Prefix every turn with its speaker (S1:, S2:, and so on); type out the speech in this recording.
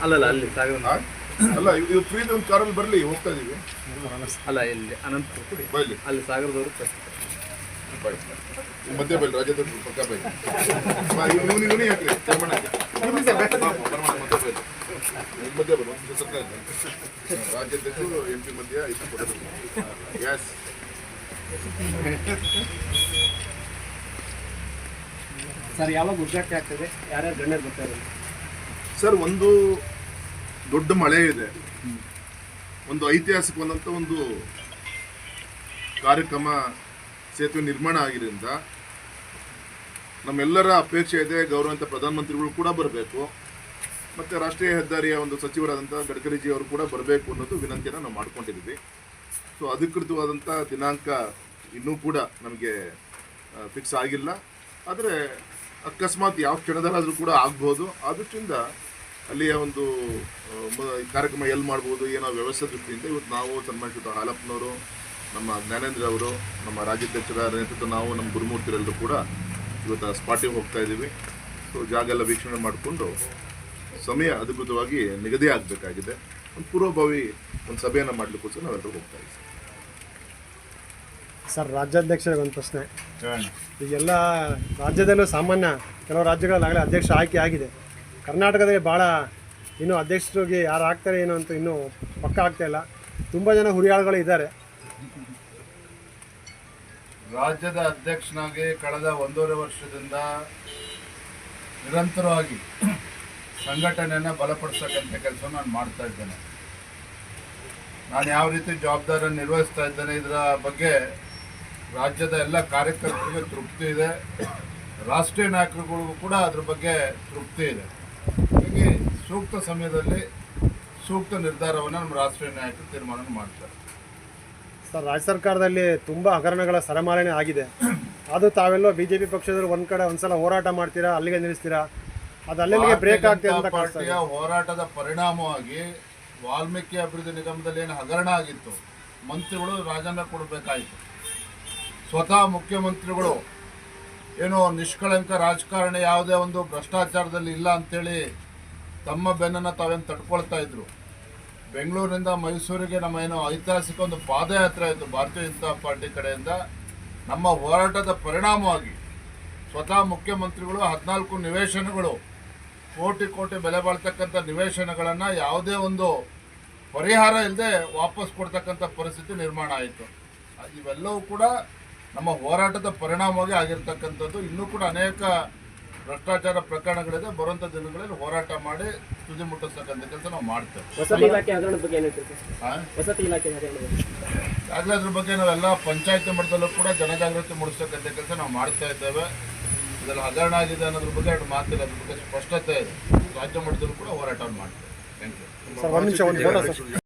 S1: ಅಲ್ಲಲ್ಲ ಅಲ್ಲಿ ಸಾಗರ
S2: ಅಲ್ಲ ಇದು ಫ್ರೀದ ಒಂದು ಕಾರಲ್ಲಿ ಬರಲಿ, ಹೋಗ್ತಾ ಇದೀವಿ.
S1: ಅಲ್ಲ ಇಲ್ಲಿ ಅನಂತಪುರ
S2: ಬೈಲಿ
S1: ಅಲ್ಲಿ ಸಾಗರದವರು
S2: ಬಾಯ್ ಮಧ್ಯ ಬೈಲಿ ರಾಜ್ಯದ ಪಕ್ಕ ಬೈಲಿ ಇವನೇ ಹಾಕ್ರಿ ಚರ್ಮಣ್ಣ ಮಧ್ಯ ಬೈಲಿ ಒಂದು ಸರ್ಕಾರ ರಾಜ್ಯಾಧ್ಯಕ್ಷರು MP ಮಧ್ಯ ಇದು ಕೊಡಬೇಕು. ಎಸ್
S3: ಸರ್, ಯಾವಾಗ ಉದ್ಘಾಟನೆ ಆಗ್ತದೆ? ಯಾರ್ಯಾರು ಗಣ್ಯರು ಬರ್ತಾರೆ
S2: ಸರ್? ಒಂದು ದೊಡ್ಡ ಮಳೆ ಇದೆ, ಒಂದು ಐತಿಹಾಸಿಕವಾದಂಥ ಒಂದು ಕಾರ್ಯಕ್ರಮ ಸೇತುವೆ ನಿರ್ಮಾಣ ಆಗಿರೋದ್ರಿಂದ ನಮ್ಮೆಲ್ಲರ ಅಪೇಕ್ಷೆ ಇದೆ ಗೌರವಾನ್ವಿತ ಪ್ರಧಾನಮಂತ್ರಿಗಳು ಕೂಡ ಬರಬೇಕು, ಮತ್ತು ರಾಷ್ಟ್ರೀಯ ಹೆದ್ದಾರಿಯ ಒಂದು ಸಚಿವರಾದಂಥ ಗಡ್ಕರಿಜಿ ಅವರು ಕೂಡ ಬರಬೇಕು ಅನ್ನೋದು ವಿನಂತಿಯನ್ನು ನಾವು ಮಾಡ್ಕೊಂಡಿದ್ದೀವಿ. ಸೊ ಅಧಿಕೃತವಾದಂಥ ದಿನಾಂಕ ಇನ್ನೂ ಕೂಡ ನಮಗೆ ಫಿಕ್ಸ್ ಆಗಿಲ್ಲ, ಆದರೆ ಅಕಸ್ಮಾತ್ ಯಾವ ಕ್ಷಣದಲ್ಲಾದರೂ ಕೂಡ ಆಗ್ಬೋದು. ಆ ದೃಷ್ಟಿಯಿಂದ ಅಲ್ಲಿಯ ಒಂದು ಕಾರ್ಯಕ್ರಮ ಎಲ್ಲಿ ಮಾಡ್ಬೋದು ಏನೋ ವ್ಯವಸ್ಥೆ ದೃಷ್ಟಿಯಿಂದ ಇವತ್ತು ನಾವು ಸನ್ಮಾನಿಸಿದ ಹಾಲಪ್ಪನವರು, ನಮ್ಮ ಜ್ಞಾನೇಂದ್ರ ಅವರು, ನಮ್ಮ ರಾಜ್ಯಾಧ್ಯಕ್ಷರ ನೇತೃತ್ವ ನಾವು, ನಮ್ಮ ಗುರುಮೂರ್ತಿರೆಲ್ಲರೂ ಕೂಡ ಇವತ್ತು ಸ್ಪಾಟಿಗೆ ಹೋಗ್ತಾ ಇದ್ದೀವಿ. ಸೊ ಜಾಗ ಎಲ್ಲ ವೀಕ್ಷಣೆ ಮಾಡಿಕೊಂಡು ಸಮಯ ಅಧಿಕೃತವಾಗಿ ನಿಗದಿ ಆಗಬೇಕಾಗಿದೆ. ಒಂದು ಪೂರ್ವಭಾವಿ ಒಂದು ಸಭೆಯನ್ನು ಮಾಡಲಿಕ್ಕೋಸ್ಕರ ನಾವೆಲ್ಲರೂ ಹೋಗ್ತಾ ಇದ್ದೀವಿ.
S3: ಸರ್, ರಾಜ್ಯಾಧ್ಯಕ್ಷರಿಗೆ ಒಂದು ಪ್ರಶ್ನೆ. ಈಗೆಲ್ಲ ರಾಜ್ಯದಲ್ಲೂ ಸಾಮಾನ್ಯ ಕೆಲವು ರಾಜ್ಯಗಳಲ್ಲಾಗಲೇ ಅಧ್ಯಕ್ಷ ಆಯ್ಕೆ ಆಗಿದೆ. ಕರ್ನಾಟಕದಲ್ಲಿ ಭಾಳ ಇನ್ನೂ ಅಧ್ಯಕ್ಷರಿಗೆ ಯಾರು ಆಗ್ತಾರೆ ಏನೋ ಅಂತ ಇನ್ನೂ ಪಕ್ಕ ಆಗ್ತಾ ಇಲ್ಲ. ತುಂಬ ಜನ ಹುರಿಯಾಳುಗಳು ಇದ್ದಾರೆ.
S4: ರಾಜ್ಯದ ಅಧ್ಯಕ್ಷನಾಗಿ ಕಳೆದ 1.5 ವರ್ಷದಿಂದ ನಿರಂತರವಾಗಿ ಸಂಘಟನೆಯನ್ನು ಬಲಪಡಿಸತಕ್ಕಂಥ ಕೆಲಸ ನಾನು ಮಾಡ್ತಾ ಇದ್ದೇನೆ. ನಾನು ಯಾವ ರೀತಿ ಜವಾಬ್ದಾರಿಯನ್ನು ನಿರ್ವಹಿಸ್ತಾ ಇದ್ದೇನೆ ಇದರ ಬಗ್ಗೆ ರಾಜ್ಯದ ಎಲ್ಲ ಕಾರ್ಯಕರ್ತರಿಗೆ ತೃಪ್ತಿ ಇದೆ, ರಾಷ್ಟ್ರೀಯ ನಾಯಕರುಗಳಿಗೂ ಕೂಡ ಅದ್ರ ಬಗ್ಗೆ ತೃಪ್ತಿ ಇದೆ. ಹೀಗಾಗಿ ಸೂಕ್ತ ಸಮಯದಲ್ಲಿ ಸೂಕ್ತ ನಿರ್ಧಾರವನ್ನು ನಮ್ಮ ರಾಷ್ಟ್ರೀಯ ನಾಯಕರು ತೀರ್ಮಾನ ಮಾಡ್ತಾರೆ.
S3: ಸರ್, ರಾಜ್ಯ ಸರ್ಕಾರದಲ್ಲಿ ತುಂಬ ಹಗರಣಗಳ ಸರಮಾಲೆನೇ ಆಗಿದೆ. ಅದು ತಾವೆಲ್ಲೋ BJP ಪಕ್ಷದವರು ಒಂದು ಕಡೆ ಒಂದ್ಸಲ ಹೋರಾಟ ಮಾಡ್ತೀರಾ, ಅಲ್ಲಿಗೆ ನಿಲ್ಲಿಸ್ತೀರಾ, ಅದು ಅಲ್ಲಿಗೆ ಬ್ರೇಕ್ ಆಗ್ತಿದೆ ಅಂತ
S4: ಪಾರ್ಟಿಯ ಹೋರಾಟದ ಪರಿಣಾಮವಾಗಿ ವಾಲ್ಮೀಕಿ ಅಭಿವೃದ್ಧಿ ನಿಗಮದಲ್ಲಿ ಏನು ಹಗರಣ ಆಗಿತ್ತು, ಮಂತ್ರಿಗಳು ರಾಜೀನಾಮೆ ಕೊಡಬೇಕಾಯಿತು. ಸ್ವತಃ ಮುಖ್ಯಮಂತ್ರಿಗಳು ಏನೋ ನಿಷ್ಕಳಂಕ ರಾಜಕಾರಣಿ, ಯಾವುದೇ ಒಂದು ಭ್ರಷ್ಟಾಚಾರದಲ್ಲಿ ಇಲ್ಲ ಅಂಥೇಳಿ ತಮ್ಮ ಬೆನ್ನನ್ನು ತಾವೇನು ತಡ್ಕೊಳ್ತಾ ಇದ್ರು. ಬೆಂಗಳೂರಿನಿಂದ ಮೈಸೂರಿಗೆ ನಮ್ಮ ಏನೋ ಐತಿಹಾಸಿಕ ಒಂದು ಪಾದಯಾತ್ರೆ ಆಯಿತು ಭಾರತೀಯ ಜನತಾ ಪಾರ್ಟಿ ಕಡೆಯಿಂದ. ನಮ್ಮ ಹೋರಾಟದ ಪರಿಣಾಮವಾಗಿ ಸ್ವತಃ ಮುಖ್ಯಮಂತ್ರಿಗಳು 14 ನಿವೇಶನಗಳು, ಕೋಟಿ ಬೆಲೆ ಬಾಳ್ತಕ್ಕಂಥ ನಿವೇಶನಗಳನ್ನು ಯಾವುದೇ ಒಂದು ಪರಿಹಾರ ಇಲ್ಲದೆ ವಾಪಸ್ ಕೊಡ್ತಕ್ಕಂಥ ಪರಿಸ್ಥಿತಿ ನಿರ್ಮಾಣ ಆಯಿತು. ಇವೆಲ್ಲವೂ ಕೂಡ ನಮ್ಮ ಹೋರಾಟದ ಪರಿಣಾಮವಾಗಿ ಆಗಿರ್ತಕ್ಕಂಥದ್ದು. ಇನ್ನೂ ಕೂಡ ಅನೇಕ ಭ್ರಷ್ಟಾಚಾರ ಪ್ರಕರಣಗಳಿದೆ. ಬರುವಂಥ ದಿನಗಳಲ್ಲಿ ಹೋರಾಟ ಮಾಡಿ ತುದಿ ಮುಟ್ಟಿಸ್ತಕ್ಕಂಥ ಕೆಲಸ ನಾವು ಮಾಡ್ತೇವೆ. ಆಗಲೇ ಅದ್ರ ಬಗ್ಗೆ ನಾವೆಲ್ಲ ಪಂಚಾಯತಿ ಮಟ್ಟದಲ್ಲೂ ಕೂಡ ಜನಜಾಗೃತಿ ಮೂಡಿಸ್ತಕ್ಕಂಥ ಕೆಲಸ ನಾವು ಮಾಡ್ತಾ ಇದ್ದೇವೆ. ಇದರಲ್ಲಿ ಹಗರಣ ಆಗಿದೆ ಅನ್ನೋದ್ರ ಬಗ್ಗೆ ಎರಡು ಮಾತಿಲ್ಲ, ಅದ್ರ ಬಗ್ಗೆ ಸ್ಪಷ್ಟತೆ ಇದೆ. ರಾಜ್ಯ ಮಟ್ಟದಲ್ಲೂ ಕೂಡ ಹೋರಾಟವನ್ನು ಮಾಡ್ತೇವೆ. Thank you.